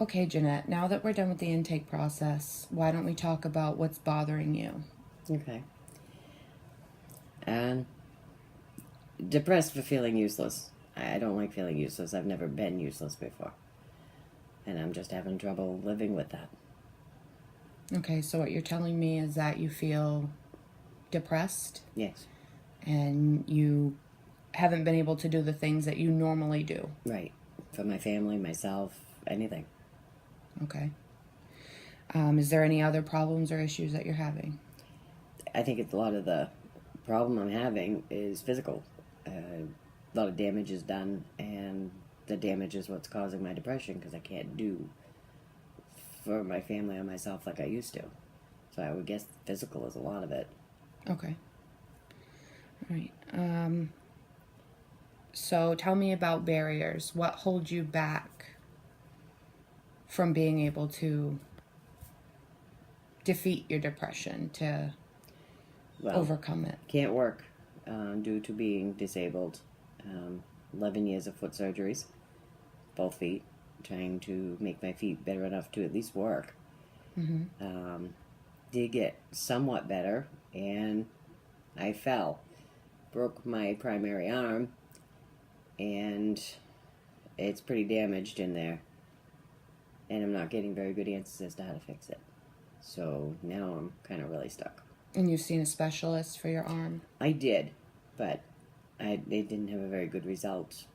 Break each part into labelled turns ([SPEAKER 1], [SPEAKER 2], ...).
[SPEAKER 1] Okay, Jeanette, now that we're done with the intake process, why don't we talk about what's bothering you?
[SPEAKER 2] Okay. And depressed for feeling useless. I don't like feeling useless. I've never been useless before. And I'm just having trouble living with that.
[SPEAKER 1] Okay, so what you're telling me is that you feel depressed
[SPEAKER 2] Yes.
[SPEAKER 1] and you haven't been able to do the things that you normally do.
[SPEAKER 2] Right. For my family, myself, anything.
[SPEAKER 1] Okay. Is there any other problems or issues that you're having?
[SPEAKER 2] I think it's a lot of the problem I'm having is physical. A lot of damage is done, and the damage is what's causing my depression because I can't do for my family or myself like I used to. So I would guess physical is a lot of it.
[SPEAKER 1] Okay. All right. So tell me about barriers. What holds you back from being able to defeat your depression, to overcome it?
[SPEAKER 2] Can't work due to being disabled. 11 years of foot surgeries, both feet, trying to make my feet better enough to at least work.
[SPEAKER 1] Mm-hmm.
[SPEAKER 2] Did get somewhat better, and I fell. Broke my primary arm, and it's pretty damaged in there. And I'm not getting very good answers as to how to fix it. So now I'm kind of really stuck.
[SPEAKER 1] And you've seen a specialist for your arm?
[SPEAKER 2] I did, but they didn't have a very good result.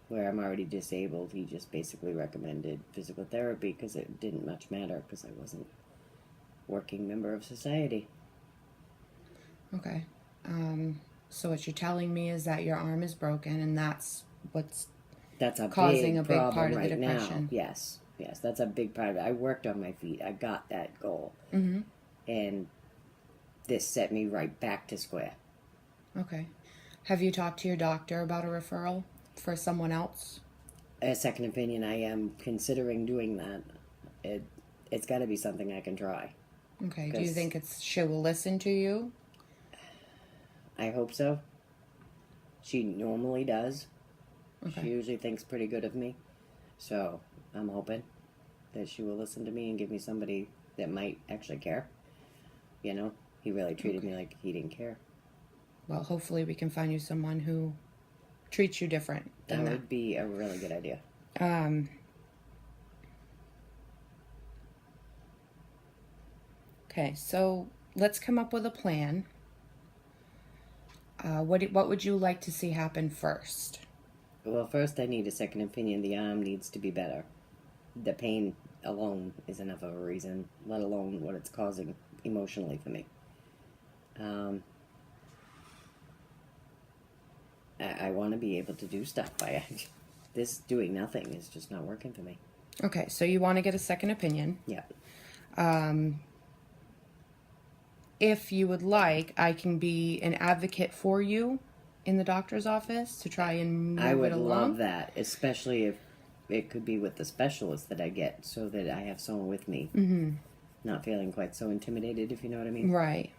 [SPEAKER 2] Where I'm already disabled, he just basically recommended physical therapy because it didn't much matter because I wasn't a working member of society.
[SPEAKER 1] Okay. So what you're telling me is that your arm is broken, and that's what's causing a big part of the depression.
[SPEAKER 2] Now. Yes, that's a big part of it. I worked on my feet. I got that goal.
[SPEAKER 1] Mm-hmm.
[SPEAKER 2] And this set me right back to square.
[SPEAKER 1] Okay. Have you talked to your doctor about a referral for someone else?
[SPEAKER 2] A second opinion, I am considering doing that. It's got to be something I can try.
[SPEAKER 1] Okay. Do you think she will listen to you?
[SPEAKER 2] I hope so. She normally does.
[SPEAKER 1] Okay.
[SPEAKER 2] She usually thinks pretty good of me. So I'm hoping that she will listen to me and give me somebody that might actually care. You know, he really treated me like he didn't care.
[SPEAKER 1] Well, hopefully we can find you someone who treats you different than that.
[SPEAKER 2] That would be a really good idea.
[SPEAKER 1] Okay, so let's come up with a plan. What would you like to see happen first?
[SPEAKER 2] Well, first I need a second opinion. The arm needs to be better. The pain alone is enough of a reason, let alone what it's causing emotionally for me. I want to be able to do stuff. This doing nothing is just not working for me.
[SPEAKER 1] Okay, so you want to get a second opinion.
[SPEAKER 2] Yeah.
[SPEAKER 1] If you would like, I can be an advocate for you in the doctor's office to try and move it along.
[SPEAKER 2] I would love that, especially if it could be with the specialist that I get, so that I have someone with me.
[SPEAKER 1] Mm-hmm.
[SPEAKER 2] Not feeling quite so intimidated, if you know what I mean.
[SPEAKER 1] Right.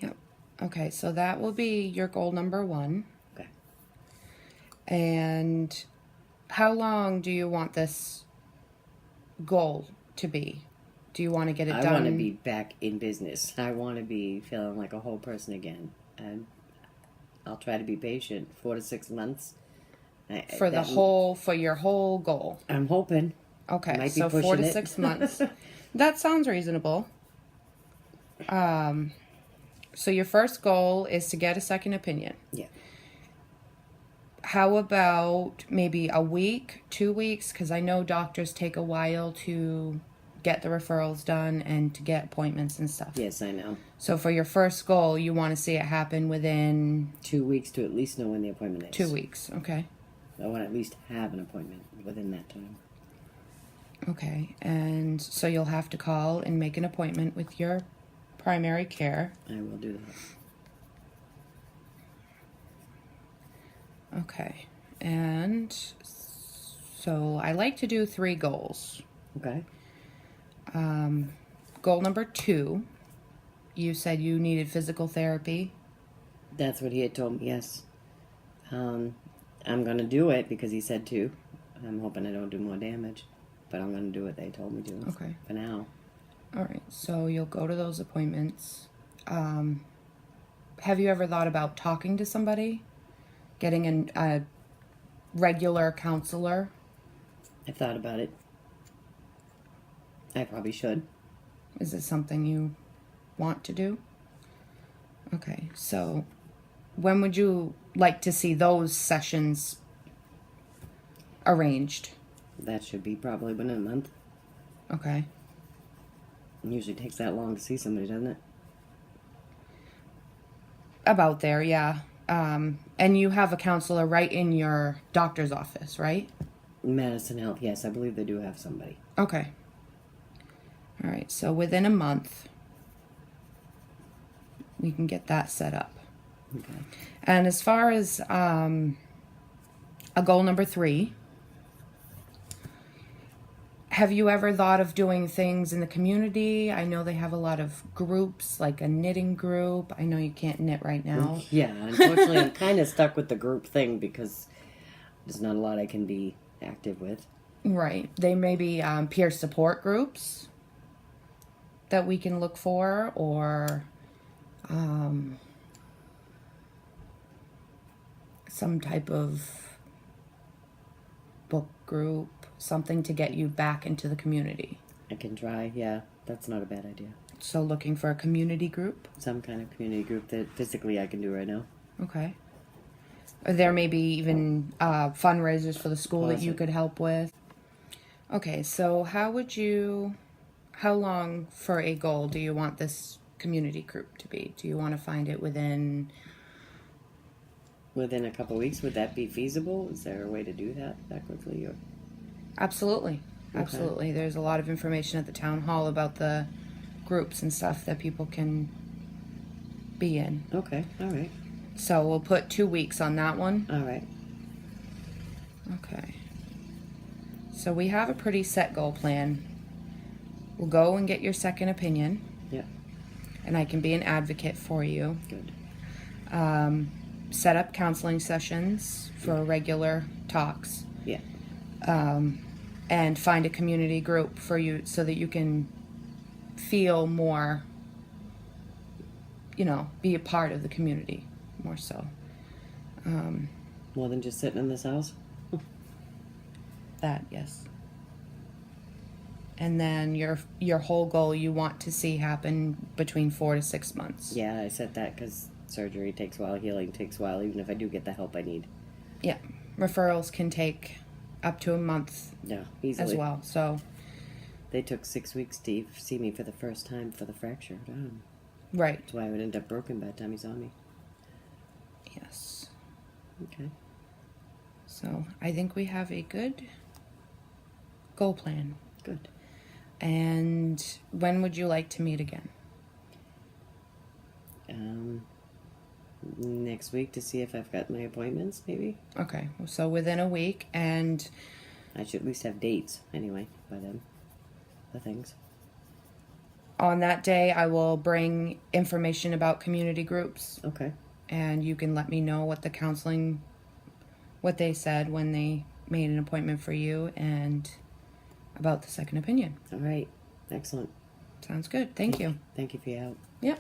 [SPEAKER 1] Yep. Okay, so that will be your goal number 1.
[SPEAKER 2] Okay.
[SPEAKER 1] And how long do you want this goal to be? Do you want to get it done?
[SPEAKER 2] I want to be back in business. I want to be feeling like a whole person again. And I'll try to be patient. 4 to 6 months.
[SPEAKER 1] For your whole goal.
[SPEAKER 2] I'm hoping.
[SPEAKER 1] Okay, so 4 to 6 months. That sounds reasonable. So your first goal is to get a second opinion.
[SPEAKER 2] Yeah.
[SPEAKER 1] How about maybe a week, 2 weeks? Because I know doctors take a while to get the referrals done and to get appointments and stuff.
[SPEAKER 2] Yes, I know.
[SPEAKER 1] So for your first goal, you want to see it happen within
[SPEAKER 2] 2 weeks to at least know when the appointment is.
[SPEAKER 1] 2 weeks, okay.
[SPEAKER 2] I want to at least have an appointment within that time.
[SPEAKER 1] Okay, and so you'll have to call and make an appointment with your primary care.
[SPEAKER 2] I will do that.
[SPEAKER 1] Okay, and so I like to do 3 goals.
[SPEAKER 2] Okay.
[SPEAKER 1] Goal number 2, you said you needed physical therapy.
[SPEAKER 2] That's what he had told me, yes. I'm going to do it because he said to. I'm hoping I don't do more damage, but I'm going to do what they told me to.
[SPEAKER 1] Okay.
[SPEAKER 2] For now.
[SPEAKER 1] All right. So you'll go to those appointments. Have you ever thought about talking to somebody? Getting a regular counselor?
[SPEAKER 2] I've thought about it. I probably should.
[SPEAKER 1] Is it something you want to do? Okay. So when would you like to see those sessions arranged?
[SPEAKER 2] That should be probably within a month.
[SPEAKER 1] Okay.
[SPEAKER 2] It usually takes that long to see somebody, doesn't it?
[SPEAKER 1] About there, yeah. And you have a counselor right in your doctor's office, right?
[SPEAKER 2] Madison Health, yes, I believe they do have somebody.
[SPEAKER 1] Okay. All right, so within a month, we can get that set up.
[SPEAKER 2] Okay.
[SPEAKER 1] And as far as a goal number 3, have you ever thought of doing things in the community? I know they have a lot of groups, like a knitting group. I know you can't knit right now.
[SPEAKER 2] Yeah, unfortunately, I'm kind of stuck with the group thing because there's not a lot I can be active with.
[SPEAKER 1] Right. They may be peer support groups that we can look for, or some type of book group, something to get you back into the community.
[SPEAKER 2] I can try, yeah. That's not a bad idea.
[SPEAKER 1] So looking for a community group?
[SPEAKER 2] Some kind of community group that physically I can do right now.
[SPEAKER 1] Okay. Or there may be even fundraisers for the school that you could help with. Okay, so how long for a goal do you want this community group to be? Do you want to find it within
[SPEAKER 2] a couple of weeks? Would that be feasible? Is there a way to do that quickly? Or?
[SPEAKER 1] Absolutely. Absolutely. Okay. There's a lot of information at the town hall about the groups and stuff that people can be in.
[SPEAKER 2] Okay, all right.
[SPEAKER 1] So we'll put 2 weeks on that one.
[SPEAKER 2] All right.
[SPEAKER 1] Okay. So we have a pretty set goal plan. We'll go and get your second opinion.
[SPEAKER 2] Yeah.
[SPEAKER 1] And I can be an advocate for you.
[SPEAKER 2] Good.
[SPEAKER 1] Set up counseling sessions for regular talks.
[SPEAKER 2] Yeah.
[SPEAKER 1] And find a community group for you so that you can feel more, be a part of the community more so.
[SPEAKER 2] More than just sitting in this house?
[SPEAKER 1] That, yes. And then your whole goal you want to see happen between 4 to 6 months.
[SPEAKER 2] Yeah, I said that because surgery takes a while, healing takes a while, even if I do get the help I need.
[SPEAKER 1] Yeah. Referrals can take up to a month.
[SPEAKER 2] Yeah, easily.
[SPEAKER 1] As well, so.
[SPEAKER 2] They took 6 weeks to see me for the first time for the fracture.
[SPEAKER 1] Right.
[SPEAKER 2] That's why I would end up broken by the time he saw me.
[SPEAKER 1] Yes.
[SPEAKER 2] Okay.
[SPEAKER 1] So I think we have a good goal plan.
[SPEAKER 2] Good.
[SPEAKER 1] And when would you like to meet again?
[SPEAKER 2] Next week to see if I've got my appointments, maybe.
[SPEAKER 1] Okay, so within a week, and
[SPEAKER 2] I should at least have dates anyway by then. The things.
[SPEAKER 1] On that day, I will bring information about community groups.
[SPEAKER 2] Okay.
[SPEAKER 1] And you can let me know what what they said when they made an appointment for you, and about the second opinion.
[SPEAKER 2] All right. Excellent.
[SPEAKER 1] Sounds good. Thank you.
[SPEAKER 2] Thank you for your help.
[SPEAKER 1] Yep.